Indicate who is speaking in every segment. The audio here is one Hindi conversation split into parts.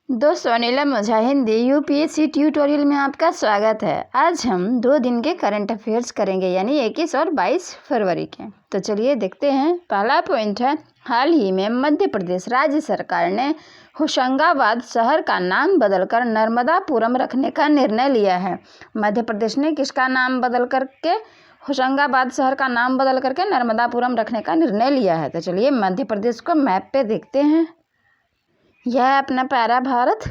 Speaker 1: दोस्तों, नीलम ओझा हिंदी यूपीएससी ट्यूटोरियल में आपका स्वागत है। आज हम 2 दिन के करंट अफेयर्स करेंगे, यानी 21 और 22 फरवरी के। तो चलिए देखते हैं। पहला पॉइंट है, हाल ही में मध्य प्रदेश राज्य सरकार ने होशंगाबाद शहर का नाम बदलकर नर्मदापुरम रखने का निर्णय लिया है। मध्य प्रदेश ने किसका नाम बदल करके होशंगाबाद शहर का नाम बदल करके नर्मदापुरम रखने का निर्णय लिया है। तो चलिए मध्य प्रदेश को मैप पे देखते हैं। यह है अपना प्यारा भारत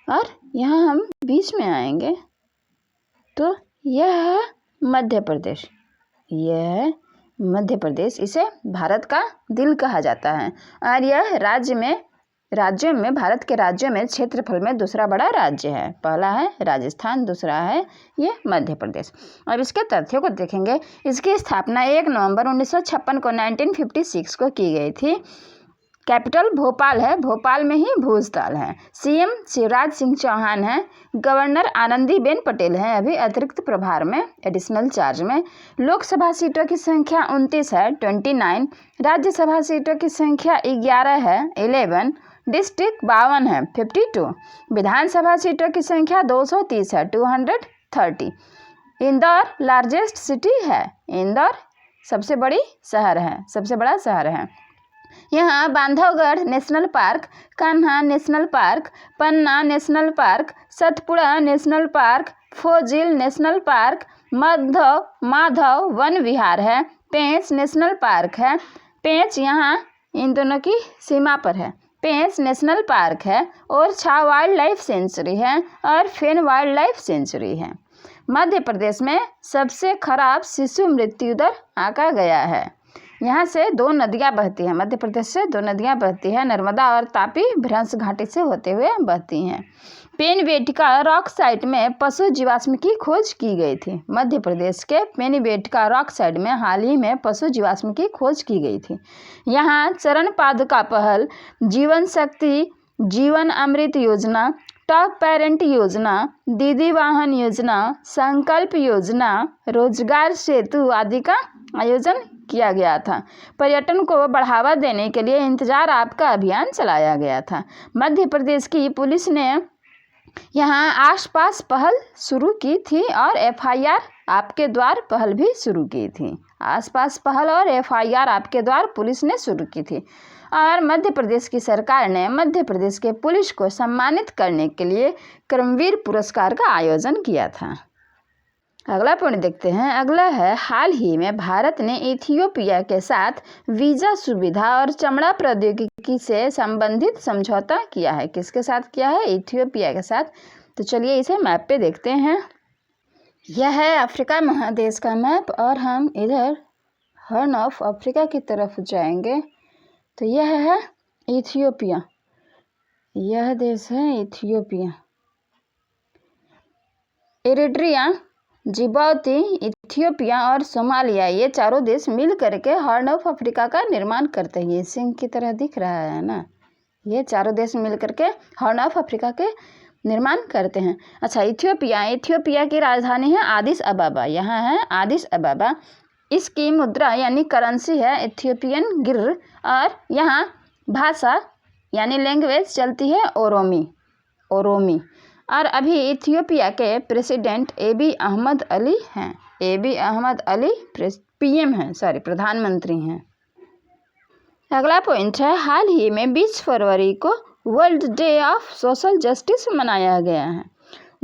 Speaker 1: और यहाँ हम बीच में आएंगे तो यह है मध्य प्रदेश। यह है मध्य प्रदेश, इसे भारत का दिल कहा जाता है और यह राज्यों में भारत के राज्यों में क्षेत्रफल में दूसरा बड़ा राज्य है। पहला है राजस्थान, दूसरा है ये मध्य प्रदेश। अब इसके तथ्यों को देखेंगे। इसकी स्थापना 1 नवंबर 1956 को 1956 को की गई थी। कैपिटल भोपाल है, भोपाल में ही भूस्थल है। सीएम शिवराज सिंह चौहान है। गवर्नर आनंदीबेन पटेल हैं अभी अतिरिक्त प्रभार में, एडिशनल चार्ज में। लोकसभा सीटों की संख्या 29 है, 29। राज्यसभा सीटों की संख्या 11 है, 11। डिस्ट्रिक्ट 52 है, 52। विधानसभा सीटों की संख्या 230 है, 230। इंदौर लार्जेस्ट सिटी है, इंदौर सबसे बड़ा शहर है। यहाँ Bandhavgarh national park, Kanha national park, Panna national park, Satpura national park, fossil national park, Madhav Van Vihar है। पेंच नेशनल पार्क है। पेंच यहाँ इन दोनों की सीमा पर है। पेंच नेशनल पार्क है और छा वाइल्ड लाइफ सेंचुरी है और फेन वाइल्ड लाइफ सेंचुरी है। मध्य प्रदेश में सबसे खराब शिशु मृत्यु दर आंका गया है। यहाँ से 2 नदियाँ बहती हैं, मध्य प्रदेश से 2 नदियाँ बहती हैं, नर्मदा और तापी भ्रंश घाटी से होते हुए बहती हैं। पेनबेटिका रॉक साइट में पशु जीवाश्म की खोज की गई थी। मध्य प्रदेश के पेनबेटिका रॉक साइट में हाल ही में पशु जीवाश्म की खोज की गई थी। यहाँ चरण पादुका पहल, जीवन शक्ति, जीवन अमृत योजना, टॉप पेरेंट योजना, दीदी वाहन योजना, संकल्प योजना, रोजगार सेतु आदि का आयोजन किया गया था। पर्यटन को बढ़ावा देने के लिए इंतजार आपका अभियान चलाया गया था। मध्य प्रदेश की पुलिस ने यहाँ आसपास पहल शुरू की थी और एफआईआर आपके द्वार पहल भी शुरू की थी। आसपास पहल और एफआईआर आपके द्वार पुलिस ने शुरू की थी और मध्य प्रदेश की सरकार ने मध्य प्रदेश के पुलिस को सम्मानित करने के लिए कर्मवीर पुरस्कार का आयोजन किया था। अगला पॉइंट देखते हैं। अगला है, हाल ही में भारत ने इथियोपिया के साथ वीजा सुविधा और चमड़ा प्रौद्योगिकी से संबंधित समझौता किया है। किसके साथ किया है? इथियोपिया के साथ। तो चलिए इसे मैप पे देखते हैं। यह है अफ्रीका महादेश का मैप और हम इधर हॉर्न ऑफ अफ्रीका की तरफ जाएंगे तो यह है इथियोपिया। यह देश है इथियोपिया। इरिट्रिया, जिबौती, इथियोपिया और सोमालिया, ये चारों देश मिल करके हॉर्न ऑफ अफ्रीका का निर्माण करते हैं। ये सिंह की तरह दिख रहा है ना, ये चारों देश मिल करके हॉर्न ऑफ अफ्रीका के निर्माण करते हैं। अच्छा, इथियोपिया की राजधानी है आदिस अबाबा। यहाँ है आदिस अबाबा। इसकी मुद्रा यानी करेंसी है इथियोपियन गिर और यहाँ भाषा यानी लैंग्वेज चलती है ओरोमी। और अभी इथियोपिया के प्रेसिडेंट एबी अहमद अली हैं। एबी अहमद अली पीएम हैं, प्रधानमंत्री हैं। अगला पॉइंट है, हाल ही में 20 फरवरी को world day of social justice मनाया गया है।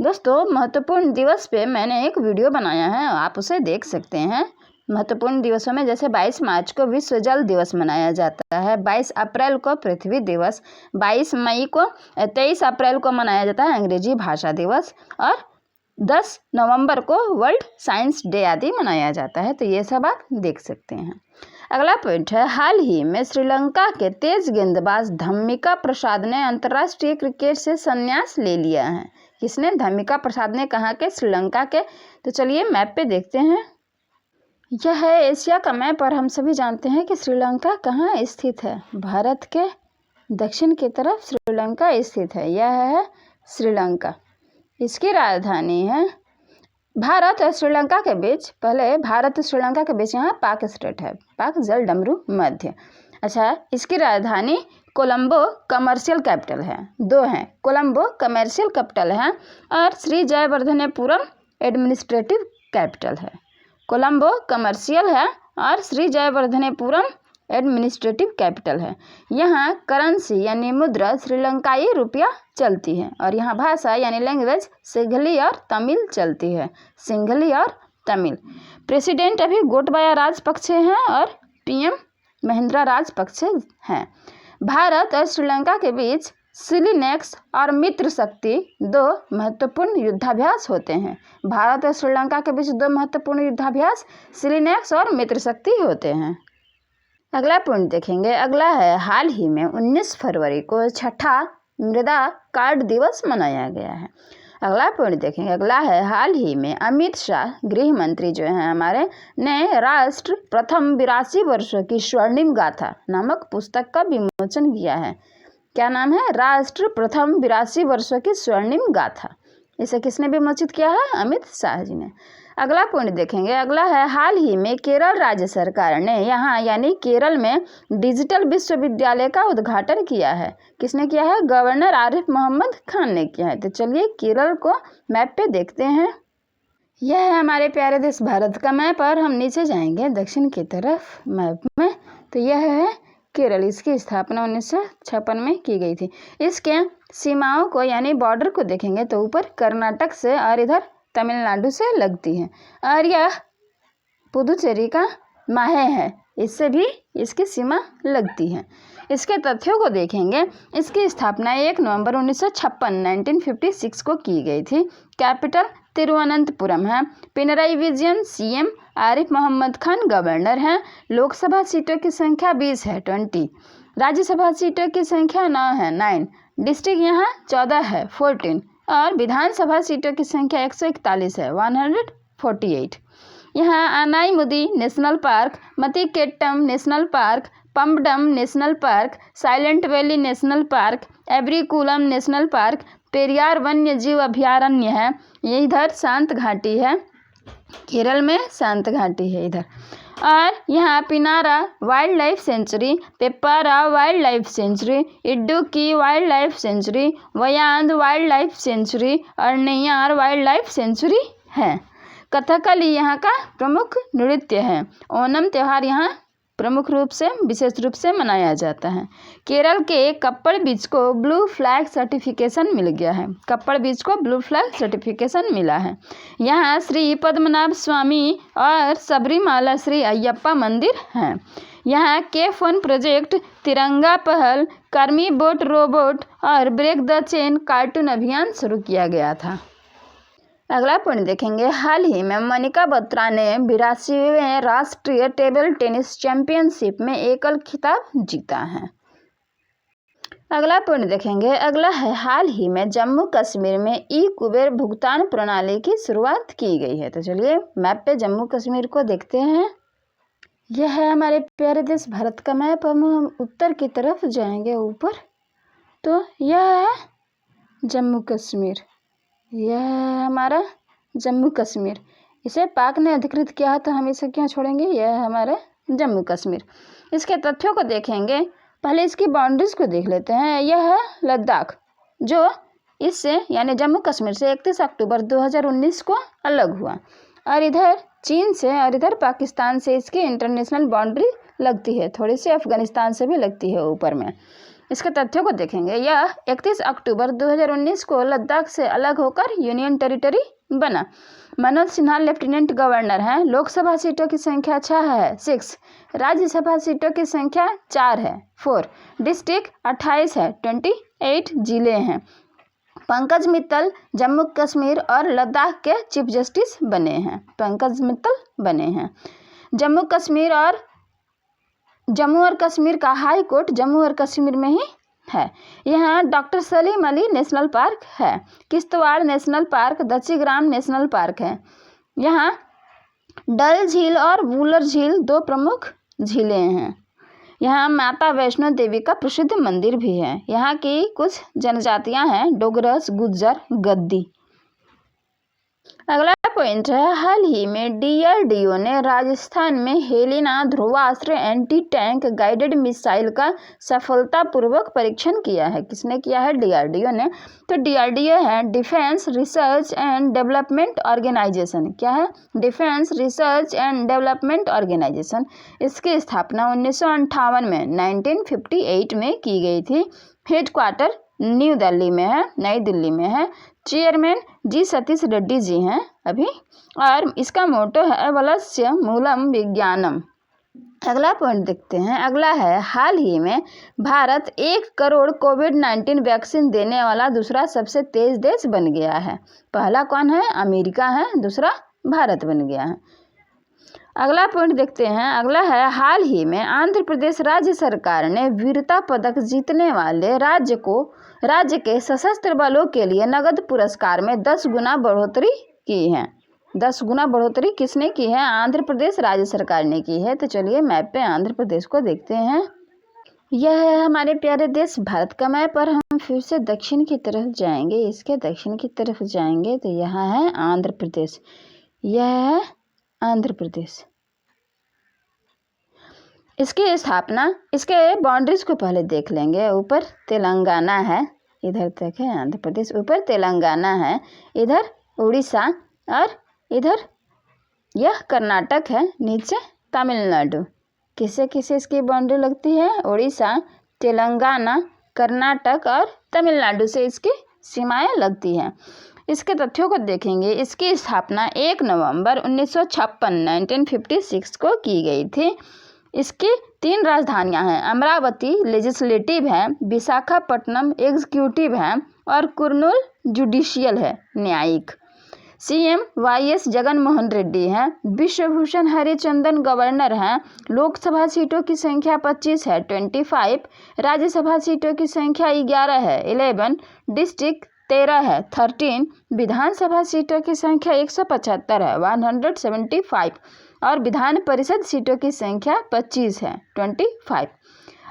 Speaker 1: दोस्तों, महत्वपूर्ण दिवस पे मैंने एक वीडियो बनाया है, आप उसे देख सकते हैं। महत्वपूर्ण दिवसों में जैसे 22 मार्च को विश्व जल दिवस मनाया जाता है, 22 अप्रैल को पृथ्वी दिवस, 23 अप्रैल को मनाया जाता है अंग्रेजी भाषा दिवस और 10 नवंबर को वर्ल्ड साइंस डे आदि मनाया जाता है। तो ये सब आप देख सकते हैं। अगला पॉइंट है, हाल ही में श्रीलंका के तेज गेंदबाज धम्मिका प्रसाद ने अंतर्राष्ट्रीय क्रिकेट से संन्यास ले लिया है। किसने? धम्मिका प्रसाद ने। कहाँ के? श्रीलंका के। तो चलिए मैप पे देखते हैं। यह है एशिया का मैप और हम सभी जानते हैं कि श्रीलंका कहाँ स्थित है। भारत के दक्षिण की तरफ श्रीलंका स्थित है। यह है श्रीलंका। इसकी राजधानी है। भारत और श्रीलंका के बीच, पहले भारत और श्रीलंका के बीच यहाँ पाक स्टेट है, पाक जल डमरू मध्य। अच्छा, इसकी राजधानी कोलंबो कमर्शियल कैपिटल है। 2 हैं, कोलंबो कमर्शियल कैपिटल है और श्री जयवर्धनेपुरम एडमिनिस्ट्रेटिव कैपिटल है। कोलंबो कमर्शियल है और श्री जयवर्धनेपुरम एडमिनिस्ट्रेटिव कैपिटल है। यहाँ करेंसी यानी मुद्रा श्रीलंकाई रुपया चलती है और यहाँ भाषा यानी लैंग्वेज सिंघली और तमिल चलती है, सिंघली और तमिल। प्रेसिडेंट अभी गोटबाया राजपक्षे हैं और पीएम महिंद्रा राजपक्षे हैं। भारत और श्रीलंका के बीच सिलिनेक्स और मित्र शक्ति 2 महत्वपूर्ण युद्धाभ्यास होते हैं। भारत और श्रीलंका के बीच 2 महत्वपूर्ण युद्धाभ्यास सिलिनेक्स और मित्र शक्ति होते हैं। अगला पॉइंट देखेंगे। अगला है हाल ही में 19 फरवरी को 6ठा मृदा कार्ड दिवस मनाया गया है। अगला पॉइंट देखेंगे। अगला है हाल ही में अमित शाह गृह मंत्री जो हैं हमारे ने राष्ट्र प्रथम 82 वर्षों की स्वर्णिम गाथा नामक पुस्तक का विमोचन किया है। क्या नाम है? राष्ट्र प्रथम 82 वर्षों की स्वर्णिम गाथा। इसे किसने विमोचित किया है? अमित शाह जी ने। अगला पॉइंट देखेंगे। अगला है हाल ही में केरल राज्य सरकार ने यहाँ यानी केरल में डिजिटल विश्वविद्यालय का उद्घाटन किया है। किसने किया है? गवर्नर आरिफ मोहम्मद खान ने किया है। तो चलिए केरल को मैप पे देखते हैं। यह है हमारे प्यारे देश भारत का मैप और हम नीचे जाएंगे दक्षिण की तरफ मैप में। तो यह है केरल। इसकी स्थापना 1956 में की गई थी। इसके सीमाओं को यानी बॉर्डर को देखेंगे तो ऊपर कर्नाटक से और इधर तमिलनाडु से लगती है और यह पुदुचेरी का माहे है, इससे भी इसकी सीमा लगती है। इसके तथ्यों को देखेंगे। इसकी स्थापना 1 नवंबर 1956 को की गई थी। कैपिटल तिरुवनंतपुरम है। पिनराई विजयन सीएम, आरिफ मोहम्मद खान गवर्नर हैं। लोकसभा सीटों की संख्या 20 है 20। राज्यसभा सीटों की संख्या 9 है 9। डिस्ट्रिक्ट यहाँ 14 है 14 और विधानसभा सीटों की संख्या 141 है 148। यहाँ Anamudi national park, Mathikettan national park, Pambadum national park, silent valley national park, Eravikulam national park, Periyar वन्य जीव अभयारण्य है। ये इधर शांत घाटी है, केरल में शांत घाटी है इधर। और यहाँ Pinara wildlife sanctuary, Peppara wildlife sanctuary, Idukki wildlife sanctuary, Wayanad wildlife sanctuary और नैयार वाइल्ड लाइफ सेंचुरी है। कथकली यहाँ का प्रमुख नृत्य है। ओणम त्यौहार यहाँ प्रमुख रूप से विशेष रूप से मनाया जाता है। केरल के कप्पड़ बीच को ब्लू फ्लैग सर्टिफिकेशन मिल गया है। कप्पड़ बीच को ब्लू फ्लैग सर्टिफिकेशन मिला है। यहाँ श्री पद्मनाभ स्वामी और सबरीमाला श्री अयप्पा मंदिर हैं। यहाँ के4 प्रोजेक्ट, तिरंगा पहल, कर्मी बोट रोबोट और ब्रेक द चेन कार्टून अभियान शुरू किया गया था। अगला पॉइंट देखेंगे। हाल ही में मनिका बत्रा ने 82वें राष्ट्रीय टेबल टेनिस चैंपियनशिप में एकल खिताब जीता है। अगला पॉइंट देखेंगे। अगला है हाल ही में जम्मू कश्मीर में ई कुबेर भुगतान प्रणाली की शुरुआत की गई है। तो चलिए मैप पे जम्मू कश्मीर को देखते हैं। यह है हमारे प्यारे देश भारत का मैप। हम उत्तर की तरफ जाएंगे ऊपर, तो यह है जम्मू कश्मीर। यह है हमारा जम्मू कश्मीर। इसे पाक ने अधिकृत किया है तो हम इसे क्यों छोड़ेंगे। यह है हमारा जम्मू कश्मीर। इसके तथ्यों को देखेंगे। पहले इसकी बाउंड्रीज को देख लेते हैं। यह है लद्दाख जो इससे यानी जम्मू कश्मीर से 31 अक्टूबर 2019 को अलग हुआ और इधर चीन से और इधर पाकिस्तान से इसकी इंटरनेशनल बाउंड्री लगती है। थोड़ी सी अफगानिस्तान से भी लगती है ऊपर में। इसके तथ्यों को देखेंगे। यह 31 अक्टूबर 2019 को लद्दाख से अलग होकर यूनियन टेरिटरी बना। मनोज सिन्हा लेफ्टिनेंट गवर्नर हैं। लोकसभा सीटों की संख्या 6 है 6। राज्यसभा सीटों की संख्या 4 है 4। डिस्ट्रिक्ट 28 है 28 जिले हैं। पंकज मित्तल जम्मू कश्मीर और लद्दाख के चीफ जस्टिस बने हैं। पंकज मित्तल बने हैं। जम्मू और कश्मीर का हाई कोर्ट जम्मू और कश्मीर में ही है। यहाँ doctor Salim Ali national park है। Kishtwar national park, Dachigam national park है। यहाँ डल झील और वूलर झील 2 प्रमुख झीलें हैं। यहाँ माता वैष्णो देवी का प्रसिद्ध मंदिर भी है। यहाँ की कुछ जनजातियाँ हैं डोगरस, गुज्जर, गद्दी। अगला पॉइंट है, हाल ही में DRDO ने राजस्थान में Helina Dhruvastra anti tank guided missile का सफलतापूर्वक परीक्षण किया है। किसने किया है? DRDO ने। तो DRDO है defence research and development organisation. क्या है? Defence research and development organisation. इसकी स्थापना 1958 में 1958 में की गई थी। हेडक्वार्टर न्यू दिल्ली में है, नई दिल्ली में है। चेयरमैन जी सतीश रेड्डी जी हैं अभी, और इसका मोटो है वलस्य मूलम विज्ञानम। अगला पॉइंट देखते हैं। अगला है, हाल ही में भारत 1 करोड़ कोविड-19 वैक्सीन देने वाला दूसरा सबसे तेज देश बन गया है। पहला कौन है? अमेरिका है, दूसरा भारत बन गया है। अगला पॉइंट देखते हैं। अगला है, हाल ही में आंध्र प्रदेश राज्य सरकार ने वीरता पदक जीतने वाले राज्य के सशस्त्र बलों के लिए नगद पुरस्कार में 10 गुना बढ़ोतरी की है। 10 गुना बढ़ोतरी किसने की है? आंध्र प्रदेश राज्य सरकार ने की है। तो चलिए मैप पे आंध्र प्रदेश को देखते हैं। यह है हमारे प्यारे देश भारत का मैप, और हम फिर से दक्षिण की तरफ जाएंगे। इसके दक्षिण की तरफ जाएंगे तो यहाँ है आंध्र प्रदेश। यह है आंध्र प्रदेश। इसकी स्थापना, इसके बाउंड्रीज को पहले देख लेंगे। ऊपर तेलंगाना है, इधर तक है आंध्र प्रदेश। ऊपर तेलंगाना है, इधर उड़ीसा, और इधर यह कर्नाटक है, नीचे तमिलनाडु। किसे किसे इसकी बाउंड्री लगती है? उड़ीसा, तेलंगाना, कर्नाटक और तमिलनाडु से इसकी सीमाएं लगती हैं। इसके तथ्यों को देखेंगे। इसकी स्थापना 1 नवंबर 1956 को की गई थी। इसकी 3 राजधानियां हैं। अमरावती लेजिस्लेटिव है, विशाखापट्टनम एग्जीक्यूटिव है, और कुर्नूल जुडिशियल है, न्यायिक। CM YS जगन मोहन रेड्डी हैं। विश्वभूषण हरिचंदन गवर्नर हैं। लोकसभा सीटों की संख्या 25 है, 25। राज्यसभा सीटों की संख्या 11 है, 11। डिस्ट्रिक्ट 13 है, 13। विधानसभा सीटों की संख्या 175 है, 175। और विधान परिषद सीटों की संख्या 25 है, 25।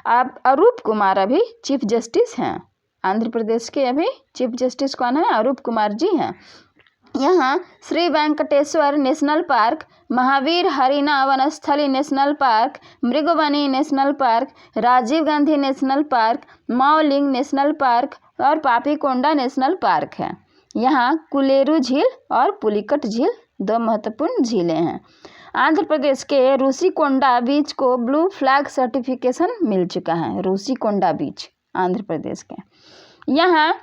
Speaker 1: अब अरूप कुमार अभी चीफ जस्टिस हैं। आंध्र प्रदेश के अभी चीफ जस्टिस कौन है? अरूप कुमार जी हैं। यहाँ Shri Venkateswara national park, Mahavir Harina Vanasthali national park, Mrugavani national park, Rajiv Gandhi national park, Mauling national park और पापीकोंडा नेशनल पार्क है। यहाँ कुलेरू झील और पुलिकट झील 2 महत्वपूर्ण झीलें हैं। आंध्र प्रदेश के रूसीकोंडा बीच को ब्लू फ्लैग सर्टिफिकेशन मिल चुका है। रूसीकोंडा बीच आंध्र प्रदेश के। यहाँ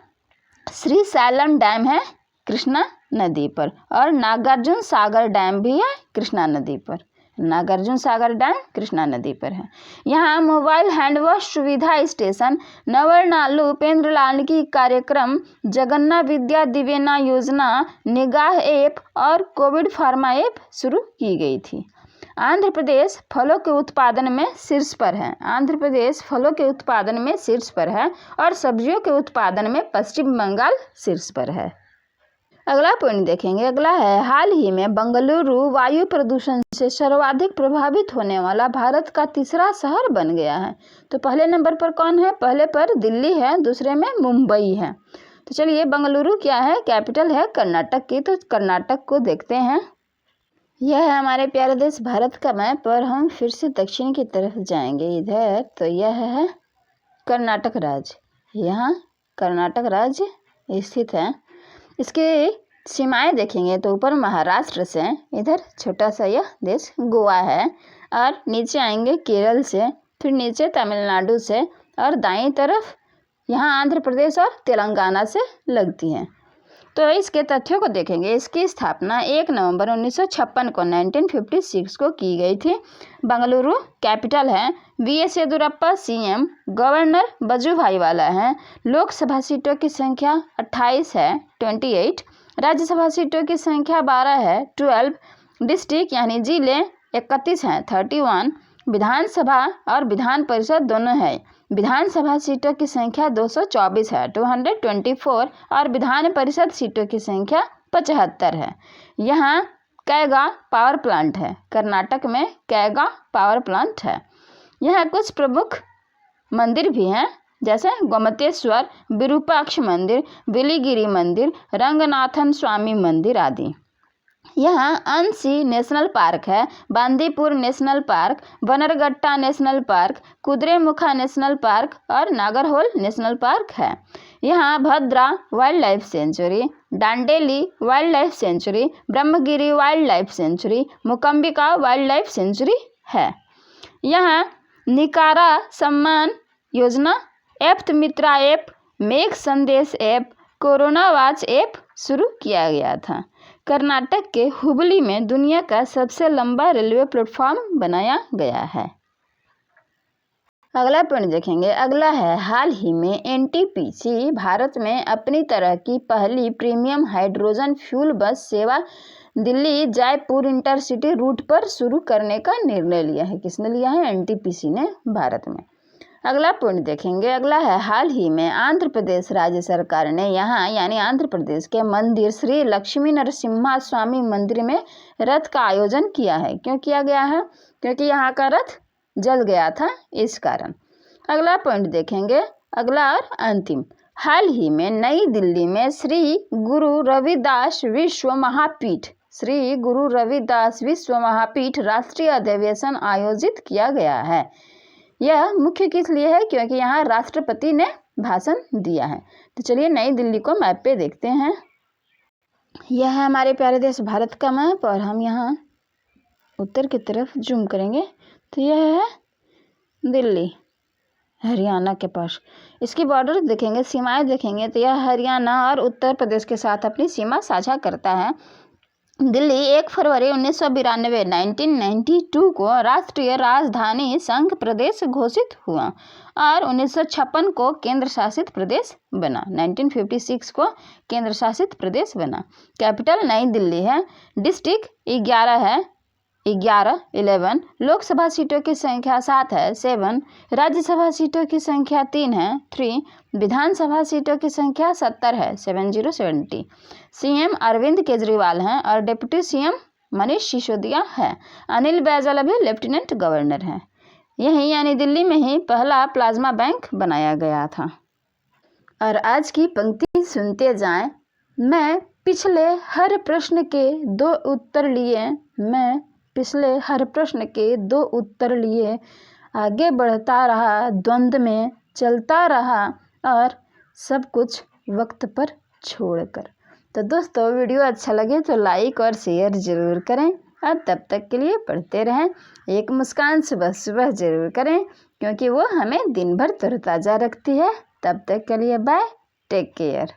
Speaker 1: श्रीशैलम डैम है कृष्णा नदी पर, और नागार्जुन सागर डैम भी है कृष्णा नदी पर। नागार्जुन सागर डैम कृष्णा नदी पर है। यहाँ मोबाइल हैंड वॉश सुविधा स्टेशन, नवरनालू उपेंद्रलाल की कार्यक्रम, जगन्ना विद्या दिवेना योजना, निगाह ऐप और कोविड फार्मा ऐप शुरू की गई थी। आंध्र प्रदेश फलों के उत्पादन में शीर्ष पर है। आंध्र प्रदेश फलों के उत्पादन में शीर्ष पर है, और सब्जियों के उत्पादन में पश्चिम बंगाल शीर्ष पर है। अगला पॉइंट देखेंगे। अगला है, हाल ही में बेंगलुरु वायु प्रदूषण से सर्वाधिक प्रभावित होने वाला भारत का तीसरा शहर बन गया है। तो पहले नंबर पर कौन है? पहले पर दिल्ली है, दूसरे में मुंबई है। तो चलिए, बेंगलुरु क्या है? कैपिटल है कर्नाटक की। तो कर्नाटक को देखते हैं। यह है हमारे प्यारे देश भारत का मैप, और हम फिर से दक्षिण की तरफ जाएंगे इधर। तो यह है कर्नाटक राज्य। यहाँ कर्नाटक राज्य स्थित है। इसके सीमाएं देखेंगे तो ऊपर महाराष्ट्र से, इधर छोटा सा यह देश गोवा है, और नीचे आएंगे केरल से, फिर नीचे तमिलनाडु से, और दाईं तरफ यहाँ आंध्र प्रदेश और तेलंगाना से लगती है। तो इसके तथ्यों को देखेंगे। इसकी स्थापना 1 नवंबर 1956 को 1956 को की गई थी। बेंगलुरु कैपिटल है। VS Yediyurappa CM, governor Vajubhai वाला है। लोकसभा सीटों की संख्या 28 है, 28। राज्यसभा सीटों की संख्या 12 है, 12। डिस्ट्रिक्ट यानी जिले 31 हैं, 31। विधानसभा और विधान परिषद दोनों है। विधानसभा सीटों की संख्या 224 है, 224, और विधान परिषद सीटों की संख्या 75 है। यहाँ कैगा पावर प्लांट है। कर्नाटक में कैगा पावर प्लांट है। यहाँ कुछ प्रमुख मंदिर भी हैं, जैसे गोमतेश्वर, विरूपाक्ष मंदिर, बिलीगिरी मंदिर, रंगनाथन स्वामी मंदिर आदि। यहाँ अंशी नेशनल पार्क है, Bandipur national park, Bannerghatta national park, Kudremukh national park और नागरहोल नेशनल पार्क है। यहाँ Bhadra wildlife sanctuary, Dandeli wildlife sanctuary, Brahmagiri wildlife sanctuary, Mookambika wildlife sanctuary है। यहाँ निकारा सम्मान योजना, एप्त मित्रा ऐप, मेघ संदेश ऐप, कोरोना वॉच ऐप शुरू किया गया था। कर्नाटक के हुबली में दुनिया का सबसे लंबा रेलवे प्लेटफॉर्म बनाया गया है। अगला पॉइंट देखेंगे। अगला है, हाल ही में एनटीपीसी भारत में अपनी तरह की पहली प्रीमियम हाइड्रोजन फ्यूल बस सेवा दिल्ली जयपुर इंटरसिटी रूट पर शुरू करने का निर्णय लिया है। किसने लिया है? एनटीपीसी ने भारत में। अगला पॉइंट देखेंगे। अगला है, हाल ही में आंध्र प्रदेश राज्य सरकार ने यहाँ यानी आंध्र प्रदेश के मंदिर श्री लक्ष्मी नरसिम्हा स्वामी मंदिर में रथ का आयोजन किया है। क्यों किया गया है? क्योंकि यहाँ का रथ जल गया था, इस कारण। अगला पॉइंट देखेंगे। अगला और अंतिम, हाल ही में नई दिल्ली में श्री गुरु रविदास विश्व महापीठ राष्ट्रीय अधिवेशन आयोजित किया गया है। यह मुख्य किस लिए है? क्योंकि यहाँ राष्ट्रपति ने भाषण दिया है। तो चलिए नई दिल्ली को मैप पे देखते हैं। यह है हमारे प्यारे देश भारत का मैप और हम यहाँ उत्तर की तरफ जूम करेंगे तो यह है दिल्ली, हरियाणा के पास। इसकी बॉर्डर देखेंगे, सीमाएं देखेंगे तो यह हरियाणा और उत्तर प्रदेश के साथ अपनी सीमा साझा करता है। दिल्ली 1 फरवरी 1992 को राष्ट्रीय राजधानी संघ प्रदेश घोषित हुआ और 1956 को केंद्र शासित प्रदेश बना। 1956 को केंद्र शासित प्रदेश बना। कैपिटल नई दिल्ली है। डिस्ट्रिक्ट 11 है, 11 लोकसभा सीटों की संख्या 7 है, 7। राज्यसभा सीटों की संख्या 3 है, 3। विधानसभा सीटों की संख्या 70 है, 70। सीएम अरविंद केजरीवाल हैं और डिप्टी सीएम मनीष सिसोदिया है। अनिल बैजल अभी लेफ्टिनेंट गवर्नर हैं। यही यानी दिल्ली में ही पहला प्लाज्मा बैंक बनाया गया था। और आज की पंक्ति सुनते जाएं। मैं पिछले हर प्रश्न के 2 उत्तर लिए आगे बढ़ता रहा, द्वंद्व में चलता रहा और सब कुछ वक्त पर छोड़कर। तो दोस्तों वीडियो अच्छा लगे तो लाइक और शेयर ज़रूर करें और तब तक के लिए पढ़ते रहें। एक मुस्कान सुबह सुबह ज़रूर करें क्योंकि वो हमें दिन भर तरोताज़ा रखती है। तब तक के लिए बाय, टेक केयर।